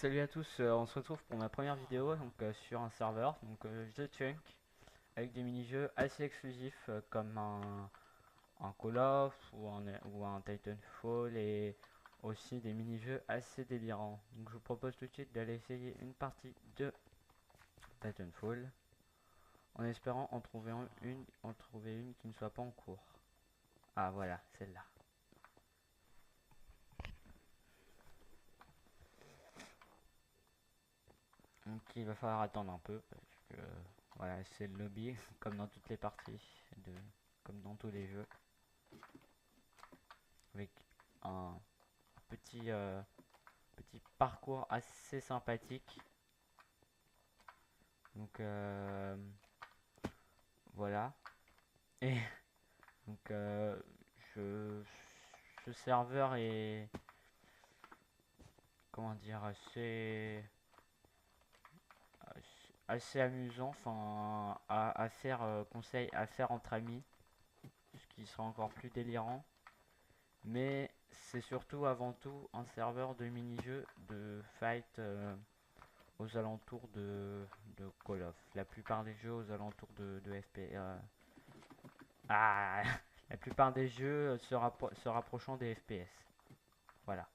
Salut à tous, on se retrouve pour ma première vidéo sur un serveur The Chunk avec des mini-jeux assez exclusifs comme un Call of ou un Titanfall et aussi des mini-jeux assez délirants. Donc je vous propose tout de suite d'aller essayer une partie de Titanfall en espérant en trouver une qui ne soit pas en cours. Ah voilà, celle-là. Donc il va falloir attendre un peu parce que voilà, c'est le lobby comme dans toutes les parties de comme dans tous les jeux avec un petit parcours assez sympathique. Donc voilà. Et donc je, ce serveur est comment dire assez amusant, enfin à faire conseil à faire entre amis, ce qui sera encore plus délirant. Mais c'est surtout avant tout un serveur de mini-jeux de fight aux alentours de Call of. La plupart des jeux aux alentours de FP. Ah, la plupart des jeux se rapprochant des FPS. Voilà.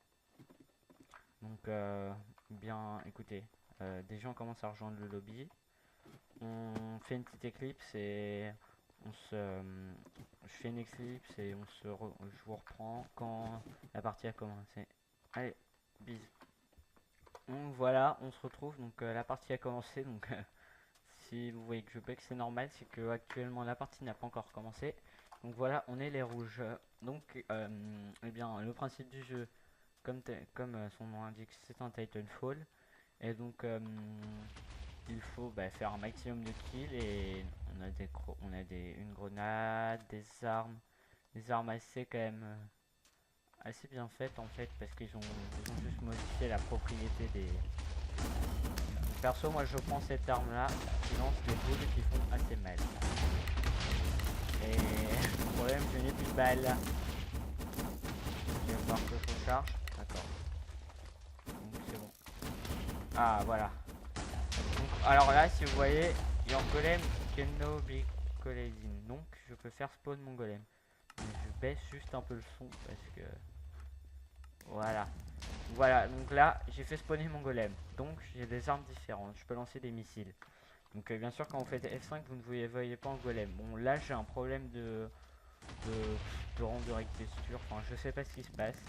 Donc, bien, écoutez, des gens commencent à rejoindre le lobby. On fait une petite éclipse et on se, je fais une éclipse et je vous reprends quand la partie a commencé. Allez, bisous. Donc voilà, on se retrouve. Donc la partie a commencé. Donc si vous voyez que je bug, c'est normal. C'est que actuellement la partie n'a pas encore commencé. Donc voilà, on est les rouges. Donc, eh bien, le principe du jeu, comme son nom l'indique, c'est un Titanfall. Et donc, il faut faire un maximum de kills. Et on a une grenade, des armes assez quand même assez bien faites en fait, parce ils ont juste modifié la propriété des. Perso, moi je prends cette arme là qui lance des boules qui font assez mal. Et le problème, je n'ai plus de balles. Je vais voir que je recharge. D'accord. Donc c'est bon. Ah voilà. Donc, alors là, si vous voyez, your golem cannot be colliding. Donc je peux faire spawn mon golem. Mais je baisse juste un peu le son parce que. Voilà. Voilà, donc là, j'ai fait spawner mon golem. Donc j'ai des armes différentes. Je peux lancer des missiles. Donc bien sûr, quand vous faites F5, vous ne voyez pas un golem. Bon, là, j'ai un problème de rendre avec texture. Enfin, je sais pas ce qui se passe.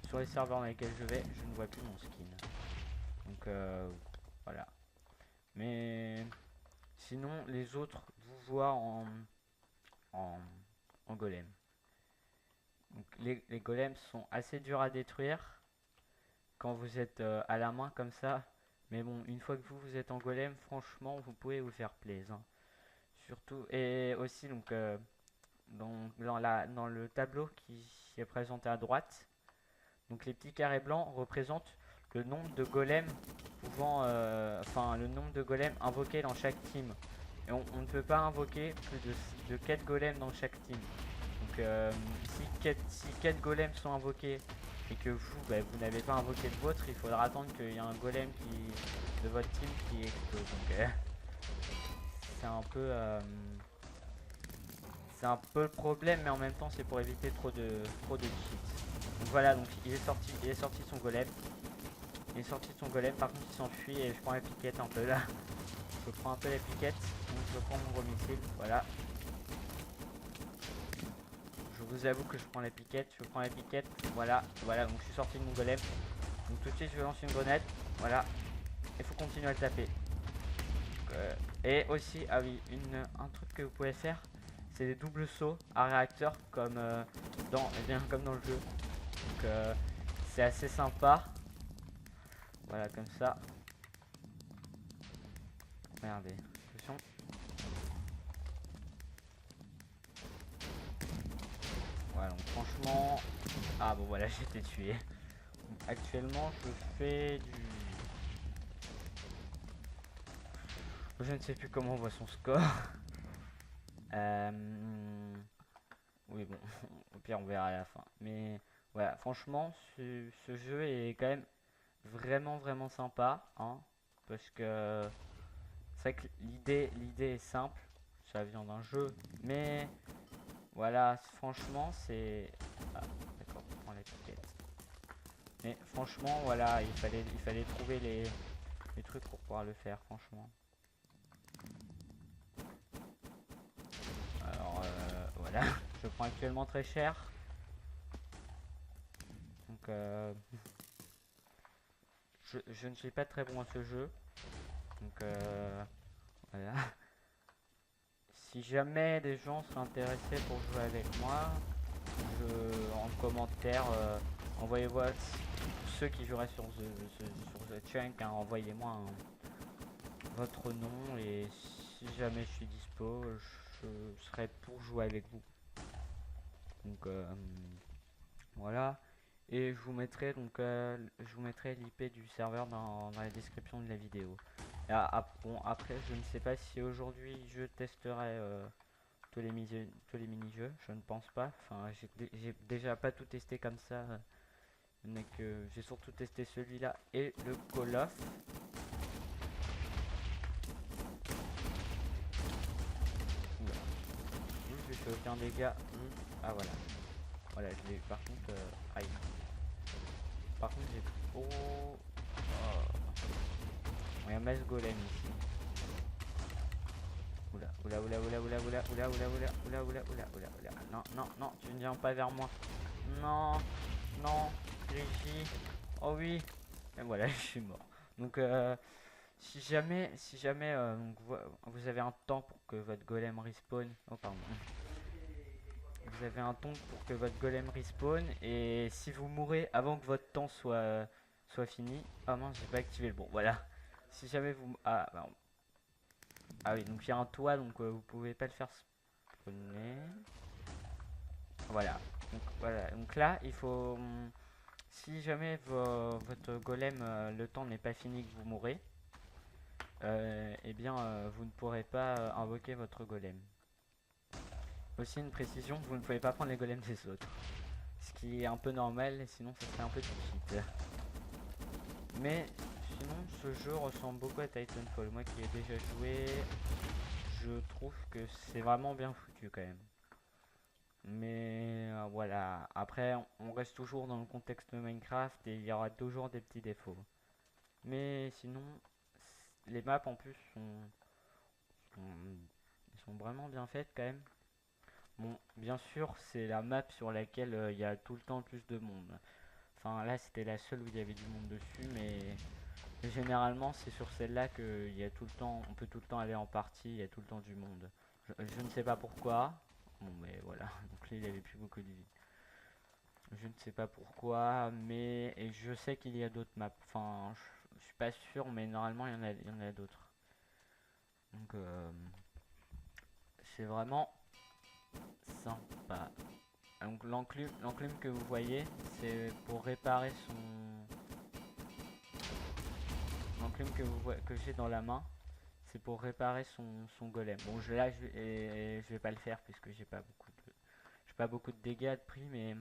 Sur les serveurs dans lesquels je vais, je ne vois plus mon skin. Donc voilà. Mais sinon, les autres vous voient en, en golem. Donc les golems sont assez durs à détruire quand vous êtes à la main comme ça. Mais bon, une fois que vous êtes en golem, franchement, vous pouvez vous faire plaisir, hein. Surtout, et aussi, donc, dans le tableau qui est présenté à droite, donc les petits carrés blancs représentent le nombre de golems enfin le nombre de golems invoqués dans chaque team. Et on ne peut pas invoquer plus de 4 golems dans chaque team. Donc si 4 golems sont invoqués et que vous n'avez pas invoqué le vôtre, il faudra attendre qu'il y ait un golem de votre team qui explose. Donc c'est un peu c'est un peu le problème, mais en même temps c'est pour éviter trop de cheats. Donc voilà, donc il est sorti de son golem. Il est sorti de son golem, par contre il s'enfuit et je prends la piquette un peu là. Je prends un peu la piquette, donc je prends mon gros missile, voilà. Je vous avoue que je prends la piquette, voilà, voilà, donc je suis sorti de mon golem. Donc tout de suite je vais lancer une grenade, voilà. Il faut continuer à le taper. Et aussi, ah oui, un truc que vous pouvez faire, c'est des doubles sauts à réacteur comme dans le jeu. Donc c'est assez sympa. Voilà, comme ça. Regardez, attention. Voilà, donc franchement. Ah bon, voilà, j'ai été tué. Donc, actuellement, je fais du. Je ne sais plus comment on voit son score. Oui, bon, au pire, on verra à la fin. Mais voilà, franchement, ce jeu est quand même vraiment sympa, hein, parce que c'est vrai que l'idée est simple, ça vient d'un jeu, mais voilà, franchement, c'est... Ah, d'accord, on prend l'étiquette. Mais franchement, voilà, il fallait trouver les trucs pour pouvoir le faire, franchement. Alors, voilà, je prends actuellement très cher. Donc, je ne suis pas très bon à ce jeu. Donc, voilà. Si jamais des gens seraient intéressés pour jouer avec moi, en commentaire, envoyez-moi ceux qui joueraient sur The Chunk, hein, envoyez-moi votre nom et si jamais je suis dispo, je serai pour jouer avec vous. Donc voilà. Et je vous mettrai l'IP du serveur dans la description de la vidéo. Bon, après, je ne sais pas si aujourd'hui je testerai tous les mini-jeux, je ne pense pas. Enfin, j'ai déjà pas tout testé comme ça. Mais que j'ai surtout testé celui-là et le Call of. Oula. J'ai fait aucun dégât. Ah voilà. Voilà, je l'ai. Par contre, aïe. Par contre, j'ai. Oh. Il y a un masse golem ici. Oula, oula, oula, oula, oula, oula, oula, oula, oula, oula, oula, oula, oula, oula. Non, non, non, tu ne viens pas vers moi. Non, non, Régie. Oh oui. Et voilà, je suis mort. Donc, si jamais donc, vous avez un temps pour que votre golem respawn. Oh, pardon. Vous avez un temps pour que votre golem respawn. Et si vous mourrez avant que votre temps soit fini. Ah mince, j'ai pas activé le bon. Voilà. Si jamais vous. Ah, bah, ah oui, donc il y a un toit, donc vous pouvez pas le faire spawner. Voilà. Donc là, il faut. Si jamais votre golem, le temps n'est pas fini que vous mourrez, eh bien, vous ne pourrez pas invoquer votre golem. Aussi une précision, vous ne pouvez pas prendre les golems des autres. Ce qui est un peu normal, sinon ça serait un peu cheat. Mais sinon, ce jeu ressemble beaucoup à Titanfall. Moi qui ai déjà joué, je trouve que c'est vraiment bien foutu quand même. Mais voilà, après on reste toujours dans le contexte de Minecraft et il y aura toujours des petits défauts. Mais sinon, les maps en plus sont vraiment bien faites quand même. Bon, bien sûr, c'est la map sur laquelle il y a tout le temps plus de monde. Enfin là, c'était la seule où il y avait du monde dessus, mais généralement c'est sur celle-là que il y a tout le temps, on peut tout le temps aller en partie, il y a tout le temps du monde. Je ne sais pas pourquoi. Bon, mais voilà. Donc là, il avait plus beaucoup de vie. Je ne sais pas pourquoi, mais et je sais qu'il y a d'autres maps. Enfin, je suis pas sûr, mais normalement il y en a d'autres. Donc c'est vraiment sympa. Donc l'enclume que vous voyez, c'est pour réparer son l'enclume que j'ai dans la main, c'est pour réparer son golem. Bon, là je vais pas le faire puisque j'ai pas beaucoup de dégâts de prix, mais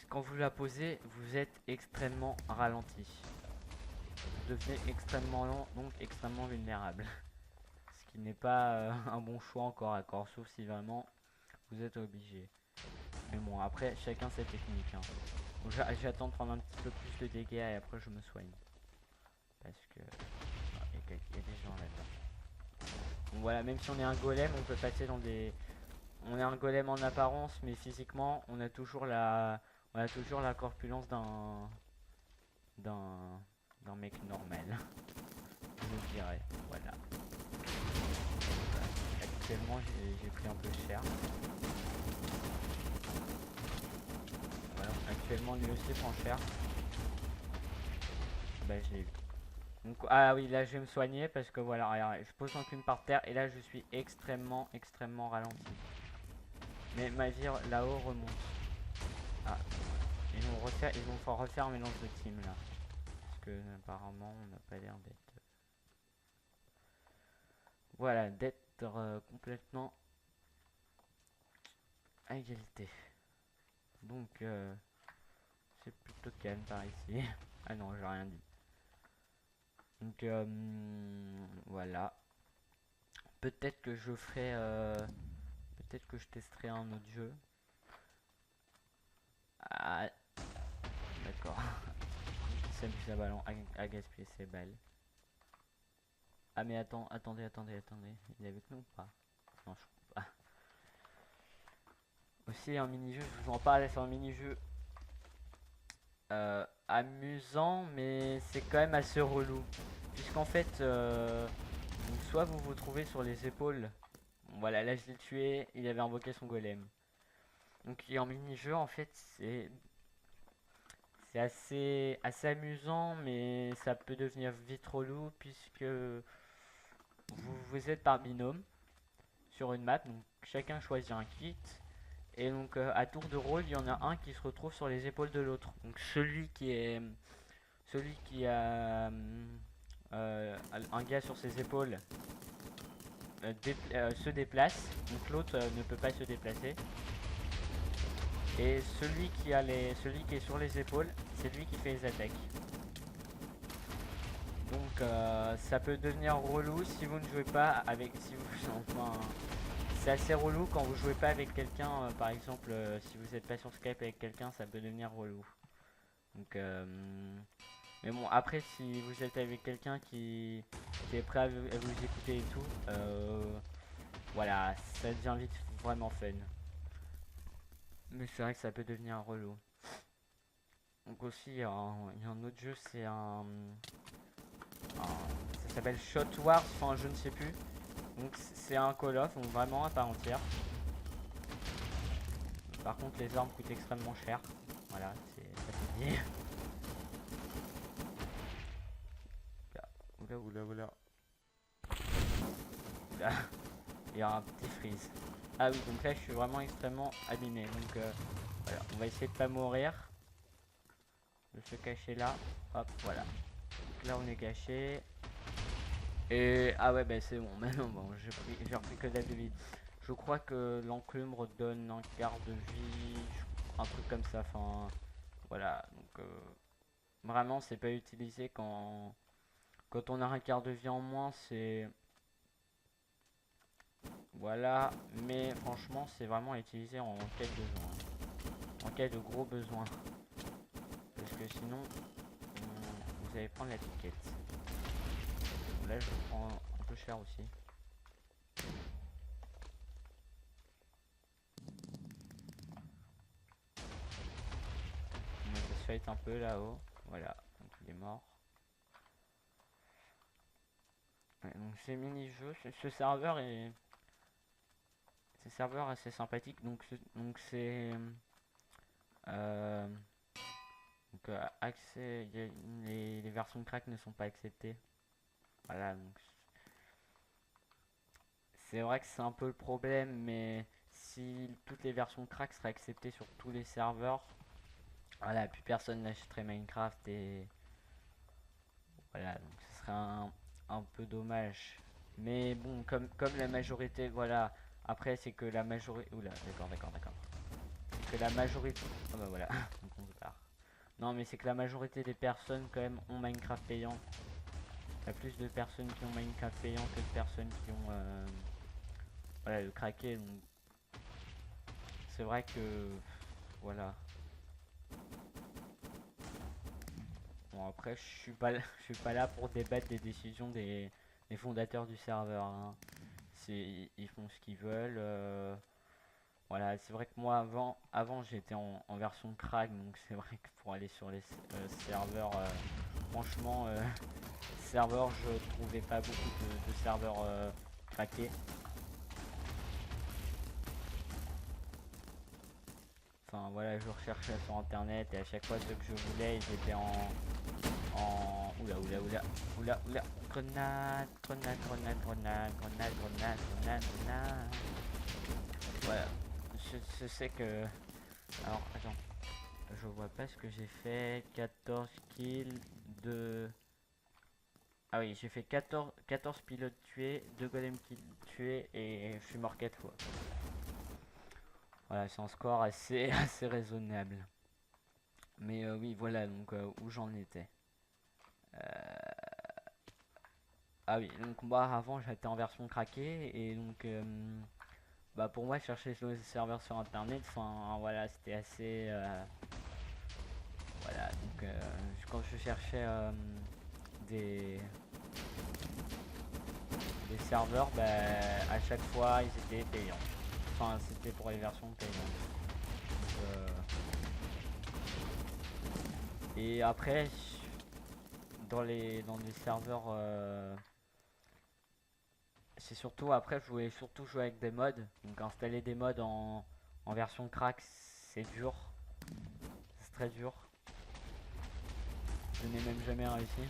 quand vous la posez, vous êtes extrêmement ralenti. Vous devenez extrêmement lent, donc extrêmement vulnérable. Ce qui n'est pas un bon choix encore à corps, sauf si vraiment vous êtes obligé. Mais bon, après, chacun ses techniques. Hein. J'attends de prendre un petit peu plus de dégâts et après je me soigne. Parce que il y a des gens là-dedans. Donc voilà, même si on est un golem, on peut passer dans des... On est un golem en apparence, mais physiquement, on a toujours la corpulence d'un d'un mec normal. Je dirais, voilà. Actuellement, j'ai pris un peu cher. Voilà, actuellement, lui aussi prend cher. Bah, je l'ai eu. Donc, ah oui, là, je vais me soigner parce que voilà, regarde, je pose l'enclume par terre et là, je suis extrêmement ralenti. Mais ma vie là-haut remonte. Ah, ils vont refaire un mélange de team là. Parce que apparemment, on n'a pas l'air d'être. Voilà, d'être complètement à égalité. Donc, c'est plutôt calme par ici. Ah non, j'ai rien dit. Donc voilà. Peut-être que je ferai... peut-être que je testerai un autre jeu. Ah, d'accord. Il s'amuse à ballon à gaspiller ses balles. Ah mais attendez. Il est avec nous ou pas? Non, je crois pas. Aussi un mini-jeu, je vous en parlais, c'est un mini-jeu amusant, mais c'est quand même assez relou. Puisqu'en fait, donc soit vous vous trouvez sur les épaules. Bon, voilà, là je l'ai tué, il avait invoqué son golem. Donc en mini-jeu, en fait, c'est assez amusant, mais ça peut devenir vite relou puisque vous êtes par binôme sur une map, donc chacun choisit un kit. Et donc à tour de rôle, il y en a un qui se retrouve sur les épaules de l'autre. Donc celui qui a un gars sur ses épaules se déplace, donc l'autre ne peut pas se déplacer. Et celui qui est sur les épaules, c'est lui qui fait les attaques. Donc ça peut devenir relou si vous ne jouez pas avec, si vous, enfin, c'est assez relou quand vous jouez pas avec quelqu'un. Par exemple, si vous n'êtes pas sur Skype avec quelqu'un, ça peut devenir relou. Donc mais bon, après, si vous êtes avec quelqu'un qui est prêt à vous écouter et tout, voilà, ça devient vite vraiment fun. Mais c'est vrai que ça peut devenir relou. Donc aussi, il y a un autre jeu, ça s'appelle Shot Wars, enfin je ne sais plus. Donc c'est un Call of, donc vraiment à part entière. Par contre, les armes coûtent extrêmement cher. Voilà, ça c'est dit. Oula. Là, il y a un petit freeze. Ah oui, donc là je suis vraiment extrêmement abîmé. Donc voilà, on va essayer de pas mourir. De se cacher là. Hop, voilà. Donc là on est caché. Et ah ouais, bah c'est bon. Maintenant, bon, j'ai repris que dalle de vie. Je crois que l'enclume redonne un quart de vie. Un truc comme ça. Enfin, voilà. Donc vraiment, c'est pas utilisé quand on a un quart de vie en moins. C'est voilà, mais franchement, c'est vraiment utilisé en cas de besoin. En cas de gros besoin. Parce que sinon, vous allez prendre la ticket. Là, je prends un peu cher aussi. On va se fight un peu là-haut. Voilà, donc il est mort. Ouais, donc c'est mini-jeu. Ce serveur est... Ce serveur assez sympathique. Donc c'est... Euh, accès... les versions crack ne sont pas acceptées. Voilà, donc c'est vrai que c'est un peu le problème, mais si toutes les versions crack seraient acceptées sur tous les serveurs, voilà, plus personne n'achèterait Minecraft et voilà, donc ce serait un peu dommage. Mais bon, comme la majorité, voilà, après c'est que la majorité, oula, d'accord. C'est que la majorité, ah bah voilà, donc on se barre. Non, mais c'est que la majorité des personnes quand même ont Minecraft payant. Il y a plus de personnes qui ont Minecraft payant que de personnes qui ont voilà, le craqué. Donc c'est vrai que voilà. Bon après je suis pas là pour débattre des décisions des fondateurs du serveur. Hein. Ils font ce qu'ils veulent. Voilà, c'est vrai que moi avant j'étais en version crack, donc c'est vrai que pour aller sur les serveurs, franchement, serveurs je trouvais pas beaucoup de serveurs craqués. Enfin voilà, je recherchais sur internet et à chaque fois ceux que je voulais ils étaient oula, grenade. Voilà, je sais que... Alors, attends, je vois pas ce que j'ai fait. 14 kills, de... Ah oui, j'ai fait 14 pilotes tués, 2 golems tués et je suis mort 4 fois. Voilà, c'est un score assez, assez raisonnable. Mais oui, voilà donc où j'en étais. Ah oui, donc moi avant j'étais en version craquée et donc bah pour moi chercher le serveur sur internet, enfin voilà c'était assez voilà donc quand je cherchais des, des serveurs, bah à chaque fois ils étaient payants. Enfin c'était pour les versions payantes. Donc, et après dans les serveurs c'est surtout après je voulais surtout jouer avec des mods. Donc installer des mods en version crack c'est dur. C'est très dur. Je n'ai même jamais réussi.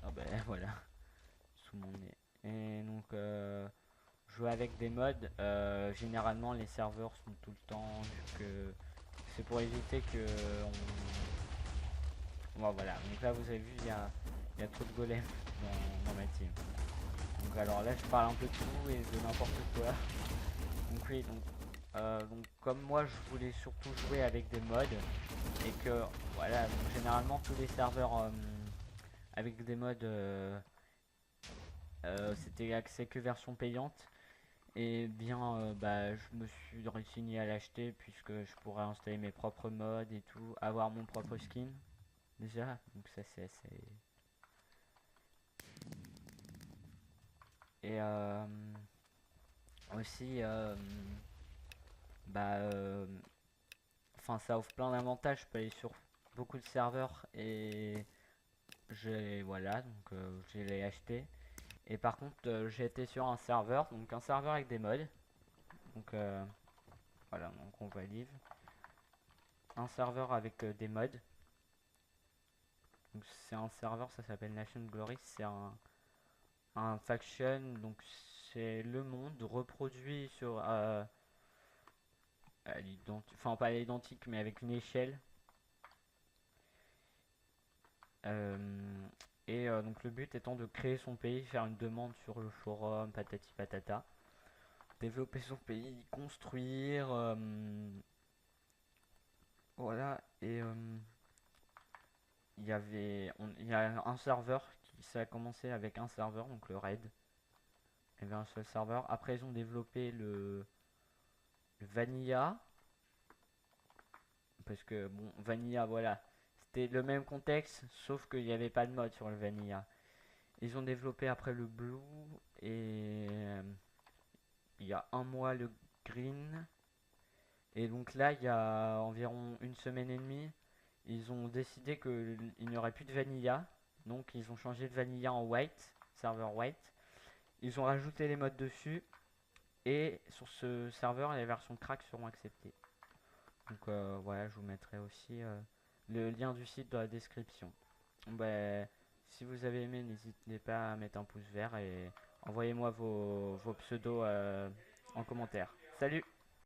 Ah ben voilà, sous mon nez. Et donc jouer avec des mods, généralement les serveurs sont tout le temps vu que c'est pour éviter que bon, voilà. Donc là vous avez vu il y a trop de golems dans ma team. Donc alors là je parle un peu de tout et de n'importe quoi. Donc oui donc comme moi je voulais surtout jouer avec des mods et que voilà donc généralement tous les serveurs avec des mods c'était accès que version payante et bien bah je me suis résigné à l'acheter puisque je pourrais installer mes propres mods et tout, avoir mon propre skin déjà donc ça c'est assez et aussi bah enfin ça offre plein d'avantages, je peux aller sur beaucoup de serveurs et j'ai voilà donc je l'ai acheté et par contre j'ai été sur un serveur donc un serveur avec des mods donc voilà donc on va livre un serveur avec des mods. Donc c'est un serveur, ça s'appelle Nation Glory, c'est un faction, donc c'est le monde reproduit sur enfin pas à l'identique mais avec une échelle. Euh, et donc le but étant de créer son pays, faire une demande sur le forum, patati patata, développer son pays, construire, voilà. Et il y a un serveur qui ça a commencé avec un serveur, donc le raid. Il y avait un seul serveur. Après ils ont développé le Vanilla, parce que bon Vanilla voilà, c'était le même contexte, sauf qu'il n'y avait pas de mode sur le Vanilla. Ils ont développé après le Blue et il y a un mois le Green. Et donc là, il y a environ une semaine et demie, ils ont décidé qu'il n'y aurait plus de Vanilla. Donc ils ont changé le Vanilla en White, serveur White. Ils ont rajouté les modes dessus. Et sur ce serveur, les versions crack seront acceptées. Donc voilà, je vous mettrai aussi le lien du site dans la description. Bah, si vous avez aimé, n'hésitez pas à mettre un pouce vert et envoyez-moi vos pseudos en commentaire. Salut!